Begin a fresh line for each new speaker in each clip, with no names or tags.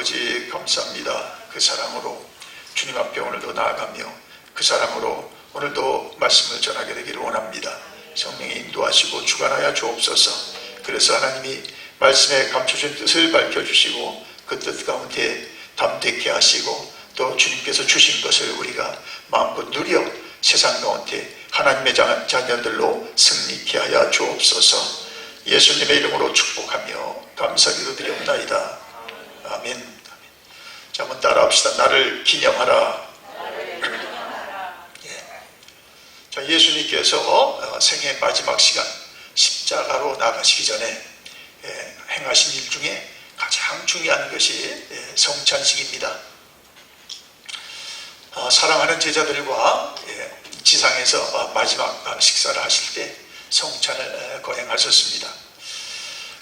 아버지 감사합니다. 그 사랑으로 주님 앞에 오늘도 나아가며 그 사랑으로 오늘도 말씀을 전하게 되기를 원합니다. 성령이 인도하시고 주관하여 주옵소서. 그래서 하나님이 말씀에 감춰진 뜻을 밝혀주시고 그 뜻 가운데 담대케 하시고 또 주님께서 주신 것을 우리가 마음껏 누려 세상 가운데 하나님의 자녀들로 승리케 하여 주옵소서. 예수님의 이름으로 축복하며 감사기도 드리옵나이다. 아멘. 자, 한번 따라합시다. 나를 기념하라. 예. 자, 예수님께서 생애 마지막 시간 십자가로 나가시기 전에 행하신 일 중에 가장 중요한 것이 성찬식입니다. 사랑하는 제자들과 지상에서 마지막 식사를 하실 때 성찬을 거행하셨습니다.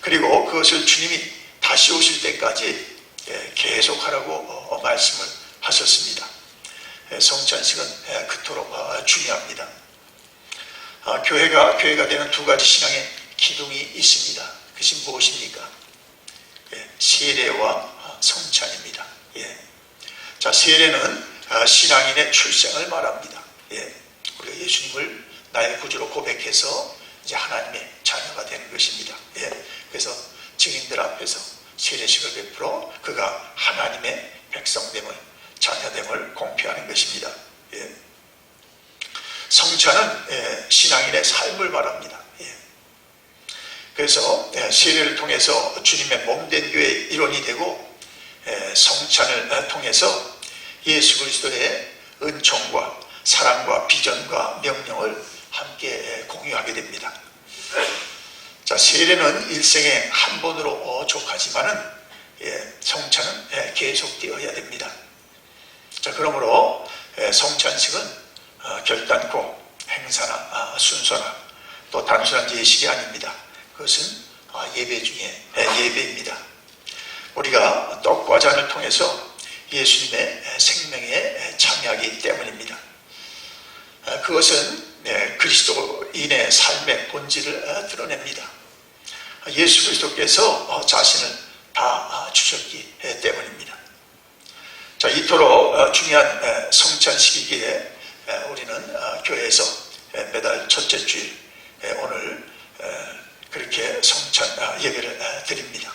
그리고 그것을 주님이 다시 오실 때까지 계속하라고 말씀을 하셨습니다. 성찬식은 그토록 중요합니다. 교회가 되는 두 가지 신앙의 기둥이 있습니다. 그것이 무엇입니까? 세례와 성찬입니다. 자, 세례는 신앙인의 출생을 말합니다. 우리가 예수님을 나의 구주로 고백해서 이제 하나님의 자녀가 되는 것입니다. 그래서 증인들 앞에서 세례식을 베풀어 그가 하나님의 백성됨을, 자녀됨을 공표하는 것입니다. 성찬은 신앙인의 삶을 말합니다. 그래서 세례를 통해서 주님의 몸된 교회의 일원이 되고 성찬을 통해서 예수 그리스도의 은총과 사랑과 비전과 명령을 함께 공유하게 됩니다. 자, 세례는 일생에 한 번으로 족하지만은 성찬은 계속되어야 됩니다. 자, 그러므로 성찬식은 결단코 행사나 순서나 또 단순한 예식이 아닙니다. 그것은 예배 중에 예배입니다. 우리가 떡과 잔을 통해서 예수님의 생명에 참여하기 때문입니다. 그것은 그리스도인의 삶의 본질을 드러냅니다. 예수 그리스도께서 자신을 다 주셨기 때문입니다. 자, 이토록 중요한 성찬식이기에 우리는 교회에서 매달 첫째 주일 오늘 그렇게 성찬 예배를 드립니다.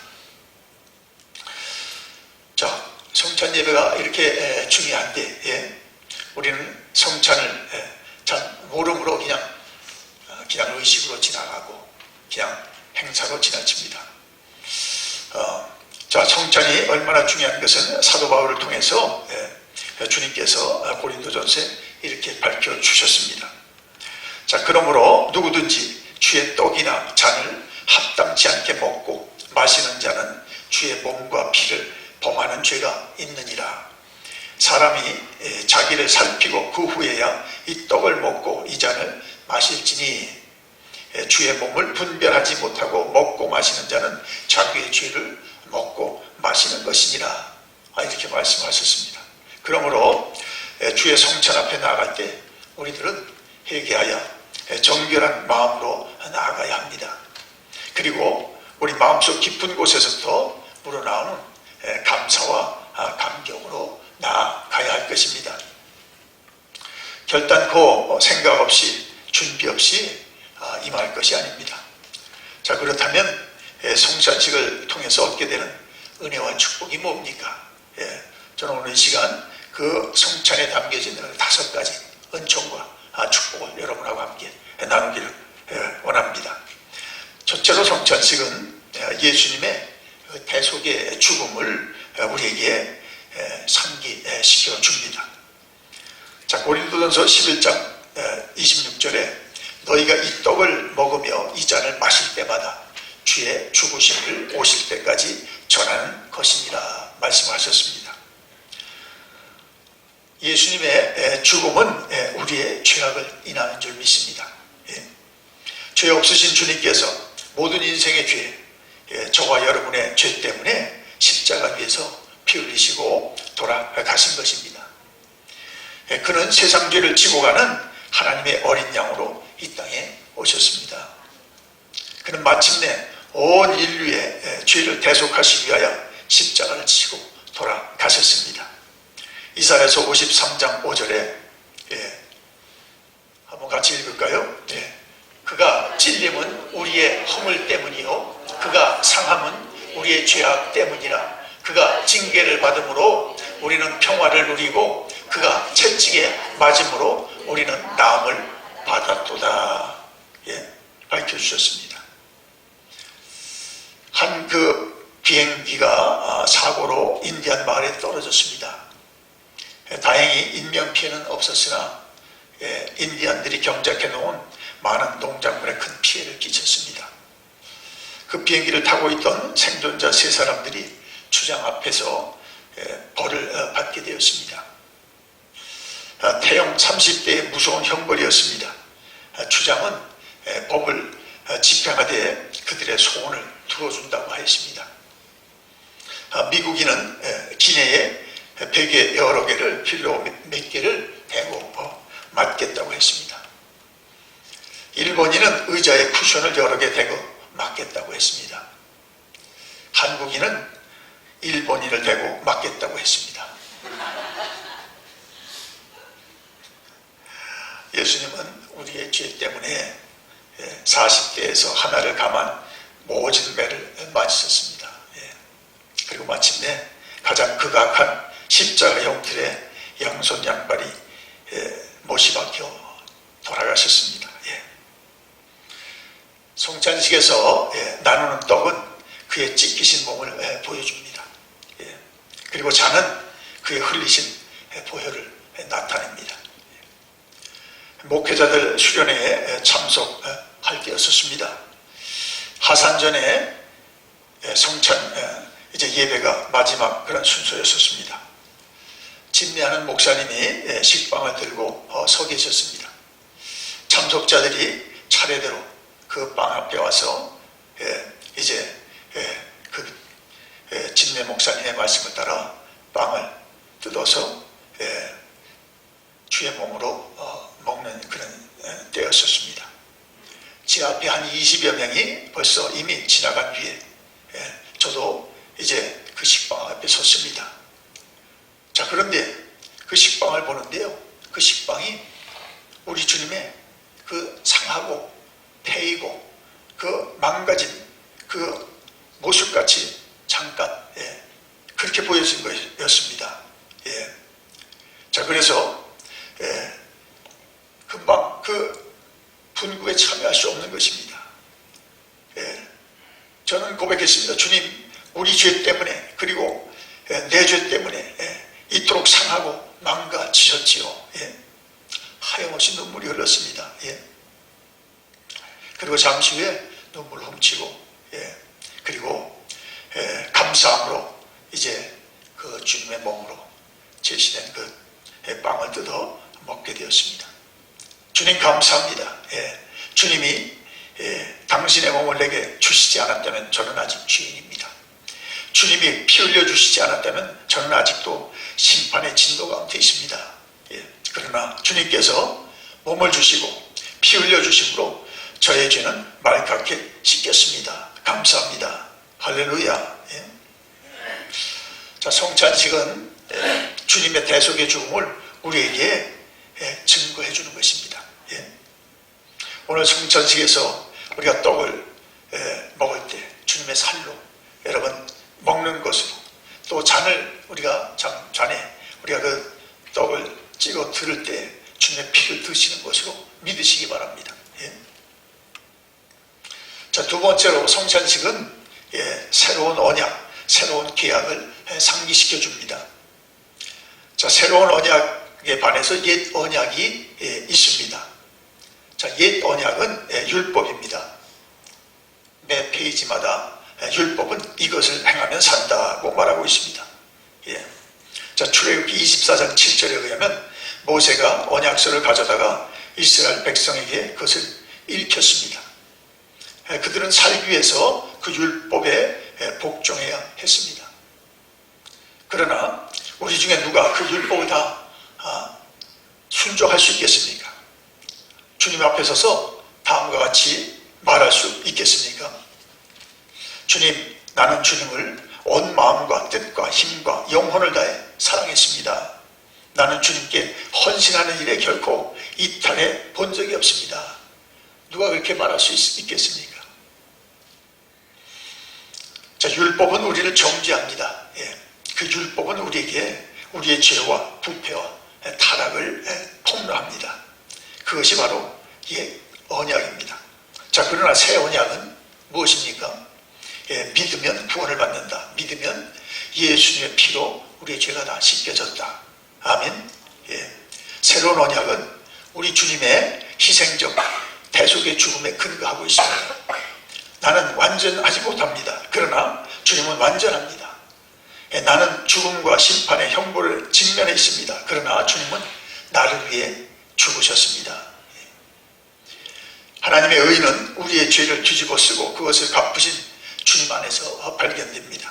자, 성찬 예배가 이렇게 중요한데 우리는 성찬을 잘 모름으로 그냥 의식으로 지나가고 그냥 행사로 지나칩니다. 자, 성찬이 얼마나 중요한 것은 사도 바울을 통해서 주님께서 고린도전서에 이렇게 밝혀주셨습니다. 자, 그러므로 누구든지 주의 떡이나 잔을 합당치 않게 먹고 마시는 자는 주의 몸과 피를 범하는 죄가 있느니라. 사람이 자기를 살피고 그 후에야 이 떡을 먹고 이 잔을 마실지니 주의 몸을 분별하지 못하고 먹고 마시는 자는 자기의 죄를 먹고 마시는 것이니라. 이렇게 말씀하셨습니다. 그러므로 주의 성찬 앞에 나아갈 때 우리들은 회개하여 정결한 마음으로 나아가야 합니다. 그리고 우리 마음속 깊은 곳에서부터 우러나오는 감사와 감격으로 나아가야 할 것입니다. 결단코 생각 없이 준비 없이 임할 것이 아닙니다. 자, 그렇다면 성찬식을 통해서 얻게 되는 은혜와 축복이 뭡니까? 저는 오늘 이 시간 그 성찬에 담겨진 5가지 은총과 축복을 여러분하고 함께 나누기를 원합니다. 첫째로 성찬식은 예수님의 대속의 죽음을 우리에게 상기시켜 줍니다. 자, 고린도전서 11장 26절에 너희가 이 떡을 먹으며 이 잔을 마실 때마다 주의 죽으심을 오실 때까지 전하는 것이니라 말씀하셨습니다. 예수님의 죽음은 우리의 죄악을 인하는 줄 믿습니다. 죄 없으신 주님께서 모든 인생의 죄, 저와 여러분의 죄 때문에 십자가 위에서 피 흘리시고 돌아가신 것입니다. 그는 세상 죄를 지고 가는 하나님의 어린 양으로 이 땅에 오셨습니다. 그는 마침내 온 인류의 죄를 대속하시기 위하여 십자가를 지고 하셨습니다. 이사야서 53장 5절에 한번 같이 읽을까요? 그가 찔림은 우리의 허물 때문이요 그가 상함은 우리의 죄악 때문이라. 그가 징계를 받음으로 우리는 평화를 누리고 그가 채찍에 맞음으로 우리는 나음을 받았도다. 밝혀주셨습니다. 한 비행기가 사고로 인디안 마을에 떨어졌습니다. 다행히 인명피해는 없었으나 인디안들이 경작해 놓은 많은 농작물에 큰 피해를 끼쳤습니다. 그 비행기를 타고 있던 생존자 3사람들이 추장 앞에서 벌을 받게 되었습니다. 태형 30대의 무서운 형벌이었습니다. 추장은 법을 집행하되 그들의 소원을 들어준다고 하였습니다. 미국인은 기내에 베개 여러 개를 필로 몇 개를 대고 맞겠다고 했습니다. 일본인은 의자에 쿠션을 여러 개 대고 맞겠다고 했습니다. 한국인은 일본인을 대고 맞겠다고 했습니다. 예수님은 우리의 죄 때문에 40대에서 하나를 감한 모진 매를 맞으셨습니다. 그리고 마침내 가장 극악한 십자가 형틀에 양손 양발이 못이 박혀 돌아가셨습니다. 성찬식에서 나누는 떡은 그의 찢기신 몸을 보여줍니다. 그리고 잔은 그의 흘리신 보혈을 나타냅니다. 목회자들 수련회에 참석할 때였었습니다. 하산전에 성찬 이제 예배가 마지막 그런 순서였었습니다. 집례하는 목사님이 식빵을 들고 서 계셨습니다. 참석자들이 차례대로 그 빵 앞에 와서 이제 그 집례 목사님의 말씀을 따라 빵을 뜯어서 주의 몸으로 먹는 그런 때였었습니다. 제 앞에 한 20여 명이 벌써 이미 지나간 뒤에 저도 이제 그 식빵 앞에 섰습니다. 자, 그런데 그 식빵을 보는데요, 그 식빵이 우리 주님의 그 상하고 패이고 그 망가진 그 모습같이 잠깐 그렇게 보여진 것이었습니다. 자, 그래서 금방 그 분구에 참여할 수 없는 것입니다. 저는 고백했습니다. 주님, 우리 죄 때문에 그리고 내 죄 때문에 이토록 상하고 망가지셨지요. 하염없이 눈물이 흘렀습니다. 그리고 잠시 후에 눈물 훔치고 그리고 감사함으로 이제 그 주님의 몸으로 제시된 그 빵을 뜯어 먹게 되었습니다. 주님 감사합니다. 주님이 당신의 몸을 내게 주시지 않았다면 저는 아직 죄인입니다. 주님이 피 흘려 주시지 않았다면 저는 아직도 심판의 진도 가운데 있습니다. 그러나 주님께서 몸을 주시고 피 흘려 주심으로 저의 죄는 말갛게 씻겼습니다. 감사합니다. 할렐루야. 자, 성찬식은 주님의 대속의 죽음을 우리에게 증거해 주는 것입니다. 오늘 성찬식에서 우리가 떡을 먹을 때 주님의 살로 여러분 먹는 것으로, 또 잔을 우리가 잔에 우리가 그 떡을 찍어 들을 때 주님의 피를 드시는 것으로 믿으시기 바랍니다. 자, 두 번째로 성찬식은 새로운 언약, 새로운 계약을 상기시켜 줍니다. 자, 새로운 언약에 반해서 옛 언약이 있습니다. 자, 옛 언약은 율법입니다. 매 페이지마다 율법은 이것을 행하면 산다고 말하고 있습니다. 자, 출애굽기 24장 7절에 의하면 모세가 언약서를 가져다가 이스라엘 백성에게 그것을 읽혔습니다. 그들은 살기 위해서 그 율법에 복종해야 했습니다. 그러나 우리 중에 누가 그 율법을 다 순종할 수 있겠습니까? 주님 앞에 서서 다음과 같이 말할 수 있겠습니까? 주님, 나는 주님을 온 마음과 뜻과 힘과 영혼을 다해 사랑했습니다. 나는 주님께 헌신하는 일에 결코 이탈해 본 적이 없습니다. 누가 그렇게 말할 수 있겠습니까? 자, 율법은 우리를 정죄합니다. 그 율법은 우리에게 우리의 죄와 부패와 타락을 폭로합니다. 그것이 바로 언약입니다. 자, 그러나 새 언약은 무엇입니까? 믿으면 구원을 받는다. 믿으면 예수님의 피로 우리의 죄가 다 씻겨졌다. 아멘. 새로운 언약은 우리 주님의 희생적 대속의 죽음에 근거하고 있습니다. 나는 완전하지 못합니다. 그러나 주님은 완전합니다. 나는 죽음과 심판의 형벌을 직면해 있습니다. 그러나 주님은 나를 위해 죽으셨습니다. 하나님의 의는 우리의 죄를 뒤집어 쓰고 그것을 갚으신 주님 안에서 발견됩니다.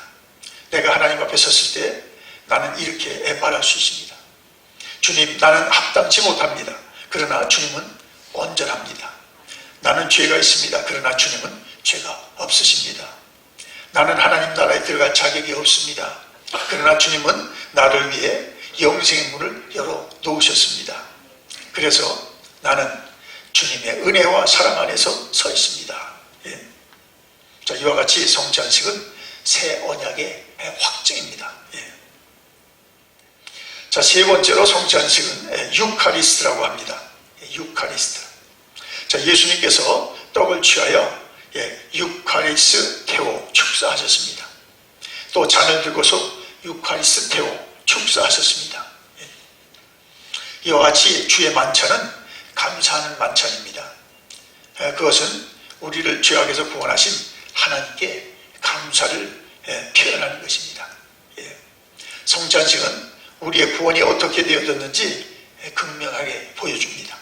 내가 하나님 앞에 섰을 때 나는 이렇게 말할 수 있습니다. 주님, 나는 합당치 못합니다. 그러나 주님은 온전합니다. 나는 죄가 있습니다. 그러나 주님은 죄가 없으십니다. 나는 하나님 나라에 들어갈 자격이 없습니다. 그러나 주님은 나를 위해 영생의 문을 열어 놓으셨습니다. 그래서 나는 주님의 은혜와 사랑 안에서 서 있습니다. 자, 이와 같이 성찬식은 새 언약의 확증입니다. 자, 세 번째로 성찬식은 유카리스트라고 합니다. 유카리스트. 자, 예수님께서 떡을 취하여 유카리스테오 축사하셨습니다. 또 잔을 들고서 유카리스테오 축사하셨습니다. 이와 같이 주의 만찬은 감사하는 만찬입니다. 그것은 우리를 죄악에서 구원하신 하나님께 감사를 표현하는 것입니다. 성찬식은 우리의 구원이 어떻게 되어졌는지 극명하게 보여줍니다.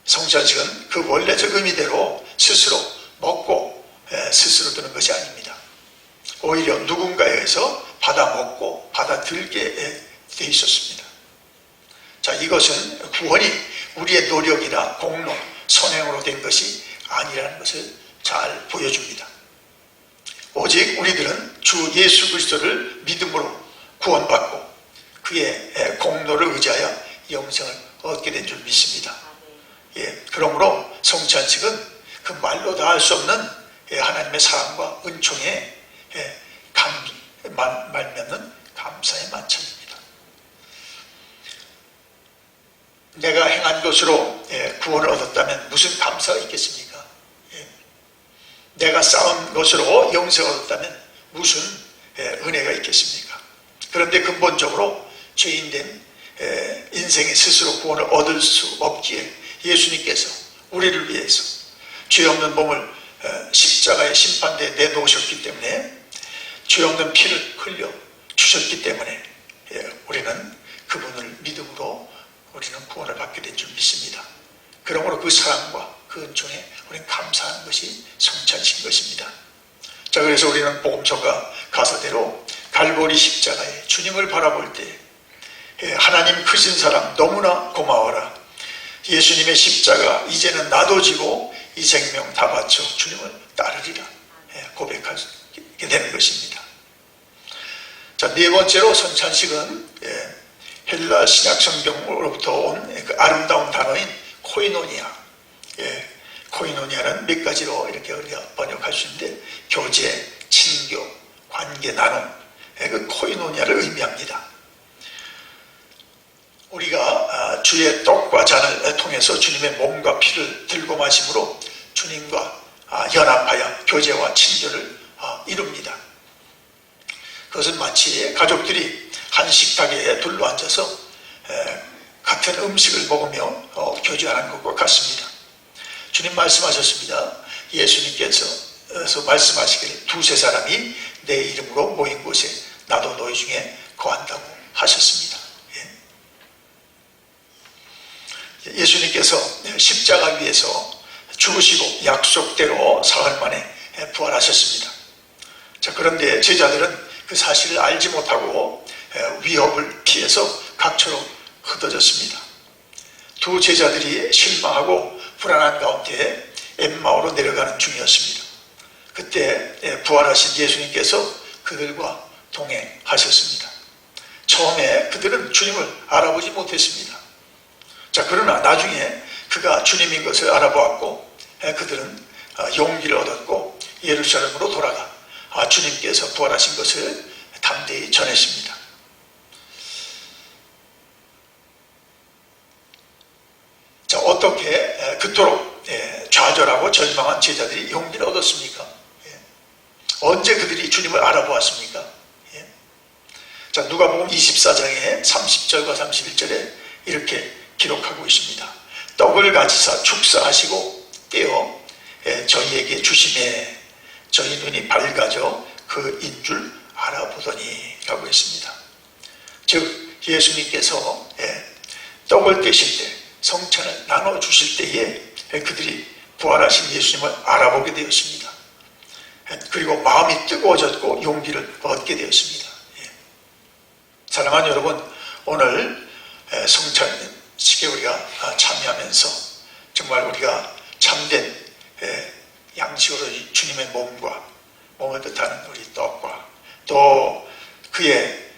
성찬식은 그 원래적 의미대로 스스로 먹고 스스로 드는 것이 아닙니다. 오히려 누군가에 의해서 받아 먹고 받아 들게 돼 있었습니다. 자, 이것은 구원이 우리의 노력이나 공로, 선행으로 된 것이 아니라는 것을 잘 보여줍니다. 오직 우리들은 주 예수 그리스도를 믿음으로 구원받고 그의 공로를 의지하여 영생을 얻게 된 줄 믿습니다. 그러므로 성찬식은 그 말로 다 할 수 없는 하나님의 사랑과 은총에 말맺는 감사의 만찬입니다. 내가 행한 것으로 구원을 얻었다면 무슨 감사가 있겠습니까? 내가 쌓은 것으로 영생을 얻었다면 무슨 은혜가 있겠습니까? 그런데 근본적으로 죄인된 인생이 스스로 구원을 얻을 수 없기에 예수님께서 우리를 위해서 죄 없는 몸을 십자가의 심판대에 내놓으셨기 때문에 죄 없는 피를 흘려 주셨기 때문에 우리는 그분을 믿음으로 우리는 구원을 받게 된 줄 믿습니다. 그러므로 그 사랑과 그 은총에 우리는 감사하는 것이 성찬식인 것입니다. 자, 그래서 우리는 복음서가 가사대로 갈보리 십자가에 주님을 바라볼 때 하나님 크신 사랑 너무나 고마워라. 예수님의 십자가 이제는 나도 지고 이 생명 다 바쳐 주님을 따르리라 고백하게 되는 것입니다. 자, 네 번째로 성찬식은 헬라 신약 성경으로부터 온 그 아름다운 단어인 코이노니아. 코이노니아는 몇 가지로 이렇게 우리가 번역할 수 있는데 교제, 친교, 관계, 나눔, 그 코이노니아를 의미합니다. 우리가 주의 떡과 잔을 통해서 주님의 몸과 피를 들고 마심으로 주님과 연합하여 교제와 친교를 이룹니다. 그것은 마치 가족들이 한 식탁에 둘러앉아서 같은 음식을 먹으며 교제하는 것과 같습니다. 주님 말씀하셨습니다. 예수님께서 말씀하시기를 두세 사람이 내 이름으로 모인 곳에 나도 너희 중에 거한다고 하셨습니다. 예수님께서 십자가 위에서 죽으시고 약속대로 사흘 만에 부활하셨습니다. 자, 그런데 제자들은 그 사실을 알지 못하고 위협을 피해서 각처로 흩어졌습니다. 두 제자들이 실망하고 불안한 가운데 엠마오로 내려가는 중이었습니다. 그때 부활하신 예수님께서 그들과 동행하셨습니다. 처음에 그들은 주님을 알아보지 못했습니다. 자, 그러나 나중에 그가 주님인 것을 알아보았고 그들은 용기를 얻었고 예루살렘으로 돌아가 주님께서 부활하신 것을 담대히 전했습니다. 자, 어떻게 그토록 좌절하고 절망한 제자들이 용기를 얻었습니까? 언제 그들이 주님을 알아보았습니까? 자, 누가복음 24장에 30절과 31절에 이렇게 기록하고 있습니다. 떡을 가지사 축사하시고 떼어 저희에게 주시매 저희 눈이 밝아져 그인 줄 알아보더니 라고 했습니다. 즉 예수님께서 떡을 떼실 때 성찬을 나눠주실 때에 그들이 부활하신 예수님을 알아보게 되었습니다. 그리고 마음이 뜨거워졌고 용기를 얻게 되었습니다. 사랑하는 여러분, 오늘 성찬식에 우리가 참여하면서 정말 우리가 참된 양식으로 주님의 몸을 뜻하는 우리 떡과 또 그의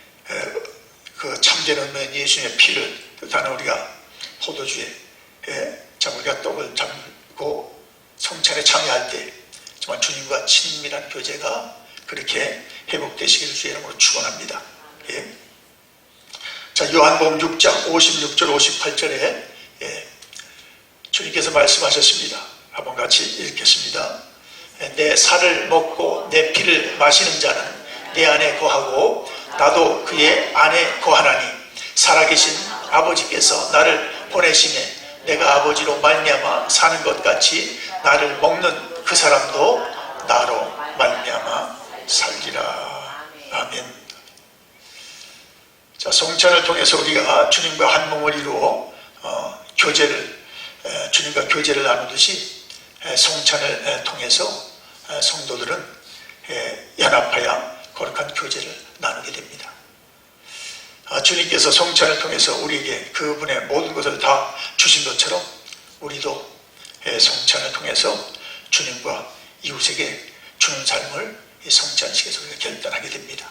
그 참된 은혜인 예수님의 피를 뜻하는 우리가 포도주에 우리가 떡을 잡고 성찬에 참여할 때 정말 주님과 친밀한 교제가 그렇게 회복되시기를 주의 이름으로 축원합니다. 자, 요한복음 6장 56절 58절에 주님께서 말씀하셨습니다. 한번 같이 읽겠습니다. 내 살을 먹고 내 피를 마시는 자는 내 안에 거하고 나도 그의 안에 거하나니 살아계신 아버지께서 나를 보내심에 내가 아버지로 말미암아 사는 것 같이 나를 먹는 그 사람도 나로 말미암아 살리라. 아멘. 자, 성찬을 통해서 우리가 주님과 한 몸을 이루어 주님과 교제를 나누듯이 성찬을 통해서 성도들은 연합하여 거룩한 교제를 나누게 됩니다. 주님께서 성찬을 통해서 우리에게 그분의 모든 것을 다 주신 것처럼 우리도 성찬을 통해서 주님과 이웃에게 주는 삶을 이 성찬식에서 우리가 결단하게 됩니다.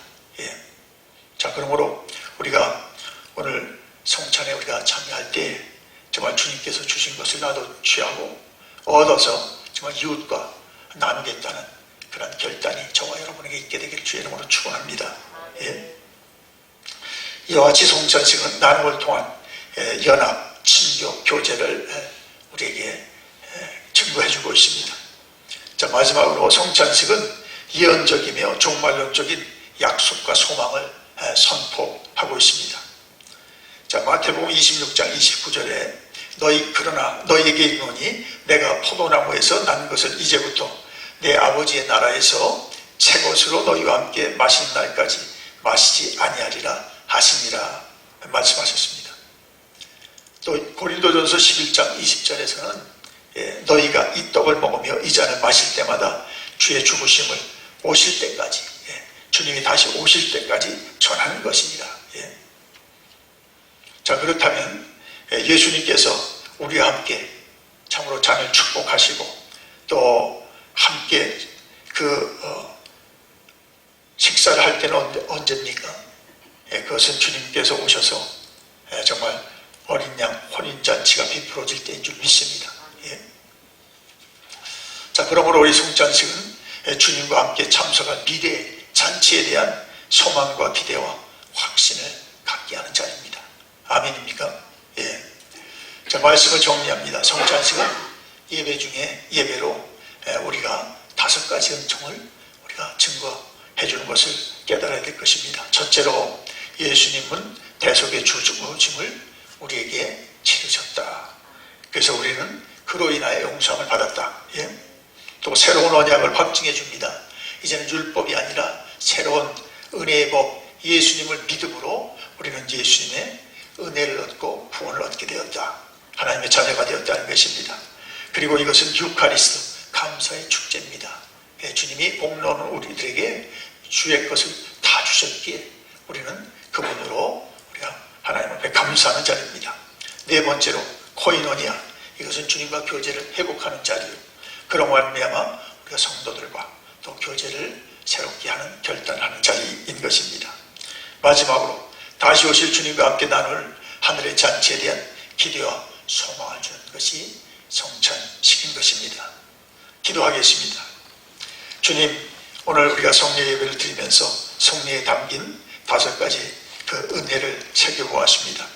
자, 그러므로 우리가 오늘 성찬에 우리가 참여할 때 정말 주님께서 주신 것을 나도 취하고 얻어서 정말 이웃과 나누겠다는 그런 결단이 저와 여러분에게 있게 되기를 주의 이름으로 축원합니다. 이와 같이 성찬식은 나눔을 통한 연합, 친교, 교제를 우리에게 증거해주고 있습니다. 자, 마지막으로 성찬식은 예언적이며 종말론적인 약속과 소망을 선포하고 있습니다. 자, 마태복음 26장 29절에 그러나 너희에게 이르노니 내가 포도나무에서 난 것을 이제부터 내 아버지의 나라에서 새 것으로 너희와 함께 마시는 날까지 마시지 아니하리라 하시니라 말씀하셨습니다. 또 고린도전서 11장 20절에서는 너희가 이 떡을 먹으며 이 잔을 마실 때마다 주의 죽으심을 오실 때까지 주님이 다시 오실 때까지 전하는 것이니라. 자, 그렇다면 예수님께서 우리와 함께 참으로 잔을 축복하시고 또 함께 식사를 할 때는 언제입니까? 그것은 주님께서 오셔서 정말 어린 양 혼인잔치가 베풀어질 때인 줄 믿습니다. 자, 그러므로 우리 성찬식은 주님과 함께 참석할 미래의 잔치에 대한 소망과 기대와 확신을 갖게 하는 자리입니다. 아멘입니까? 자, 말씀을 정리합니다. 성찬식은 예배 중에 예배로 우리가 5가지 은총을 우리가 증거해 주는 것을 깨달아야 될 것입니다. 첫째로 예수님은 대속의 주님을 우리에게 치르셨다. 그래서 우리는 그로 인하여 용서함을 받았다. 또 새로운 언약을 확증해 줍니다. 이제는 율법이 아니라 새로운 은혜의 법 예수님을 믿음으로 우리는 예수님의 은혜를 얻고 구원을 얻게 되었다. 하나님의 자녀가 되었다는 것입니다. 그리고 이것은 유카리스트 감사의 축제입니다. 주님이 복로는 우리들에게 주의 것을 다 주셨기에 우리는 그분으로 우리가 하나님 앞에 감사하는 자리입니다. 네 번째로 코이노니아, 이것은 주님과 교제를 회복하는 자리요. 그런 말미암아 우리가 성도들과 또 교제를 새롭게 하는 결단하는 자리인 것입니다. 마지막으로 다시 오실 주님과 함께 나눌 하늘의 잔치에 대한 기대와 소망을 주는 것이 성찬식인 것입니다. 기도하겠습니다. 주님, 오늘 우리가 성령 예배를 드리면서 성령에 담긴 5가지 그 은혜를 새겨보았습니다.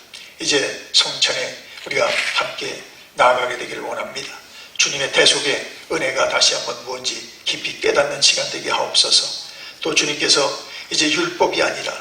이제 성찬에 우리가 함께 나아가게 되기를 원합니다. 주님의 대속의 은혜가 다시 한번 뭔지 깊이 깨닫는 시간 되게 하옵소서. 또 주님께서 이제 율법이 아니라,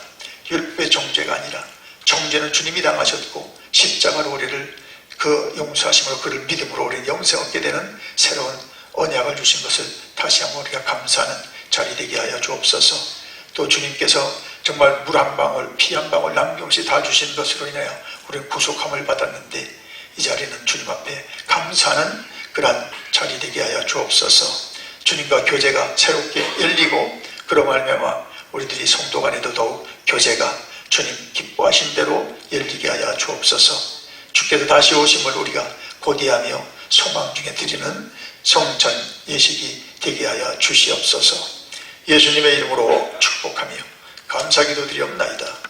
율법의 정죄가 아니라 정죄는 주님이 당하셨고 십자가로 우리를 그 용서하심으로 그를 믿음으로 우리는 영생 얻게 되는 새로운 언약을 주신 것을 다시 한번 우리가 감사하는 자리 되게 하여 주옵소서. 또 주님께서 정말 물 한 방울, 피 한 방울 남김없이 다 주신 것으로 인하여 우리는 구속함을 받았는데 이 자리는 주님 앞에 감사하는 그러한 자리 되게 하여 주옵소서. 주님과 교제가 새롭게 열리고 그로 말미암아 우리들이 성도 간에도 더욱 교제가 주님 기뻐하신 대로 열리게 하여 주옵소서. 주께서 다시 오심을 우리가 고대하며 소망 중에 드리는 성찬 예식이 되게 하여 주시옵소서. 예수님의 이름으로 축복하며 감사기도 드리옵나이다.